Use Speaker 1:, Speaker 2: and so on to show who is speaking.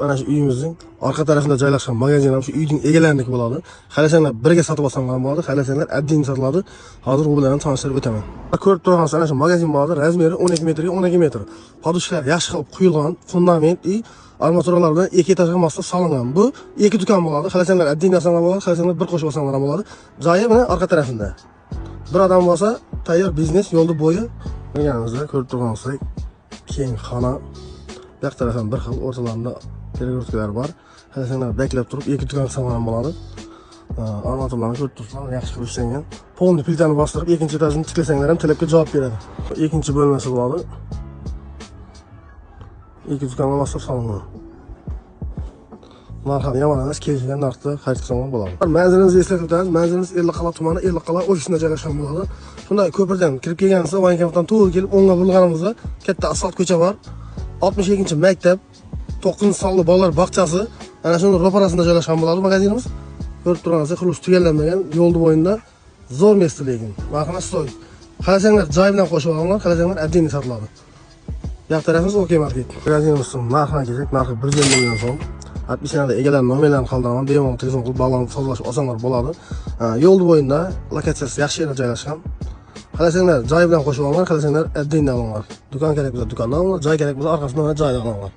Speaker 1: Ana shu uyimizning orqa tarafida joylashgan magazin ham shu uyning egalarininki bo'ladi. Xohlasanglar birga sotib olsanglar ham bo'ladi, xohlasanglar oddiy sotiladi. Hozir u bilan tanishtirib o'taman. Ko'rib turgansiz, ana shu magazin bo'ladi. Razmeri 12 metrga 12 metr. Podushkalar yaxshi qilib quyilgan, fundament va armaturalar bilan ikki etajga moslab solingan. Bu ikki do'kon bo'ladi. Xohlasanglar oddiy olsanglar bo'ladi, xohlasanglar bir qo'shib olsanglar ham bo'ladi. Joyi mana orqa tarafida. Bir odam bo'lsa, tayyor biznes yo'lda bo'yi. Deganimizda ko'rib turgansiz, keng xona. Bu tarafdan bir xil o'rtalarida перегородкалар bor. Xohlasanglar beklab turib, ikki do'kon qilsam ham bo'ladi. Armaturalarni ko'rib turibsizlar, yaxshi qilib ishlangan. Polni plitani bostirib, ikkinchi etajni tiklasanglar ham talabga javob beradi. Ikkinchi bo'lmasi bo'ladi. Ikki do'konga bostirib solingan. Narxi yomon emas, kelishgan narxda xarid qilsam bo'ladi. Manzilimizni eslatib o'tamiz. Manzilimiz Elliqal'a tumani, Elliqal'a o'shida joylashgan bo'ladi. Shunday ko'pirdan kirib kelganimizda, Vankampdan to'g'ri kelib, o'ngga burilganimizda katta asfalt ko'cha bor. 62-maktab, 9-sonli bolalar bog'chasi ana shuni ro'parasida joylashgan bo'ladi magazinimiz. Ko'rib turgansiz, qurilish tugallanmagan, yo'lning bo'yinda zo'r mesda lekin. Vaqtni stoy. Xohlasanglar joy bilan qo'shib olinglar, xohlasanglar oddiy sotiladi. Yoq tarafimiz OK Market. Magazinimiz narxidan kelsak, narxi 150 million so'm. 60 egalar nomerlarini qoldiraman, bemalol telefon qilib bog'lanib sozlash osonroq bo'ladi. Yo'lning bo'yinda lokatsiyasi yaxshi yerda joylashgan. Xohlasanglar joy bilan qo'shib olinglar, xohlasanglar oddiy olinglar. Do'kon kerak bo'lsa do'kondan olinglar, joy kerak bo'lsa orqasidan joydan olinglar.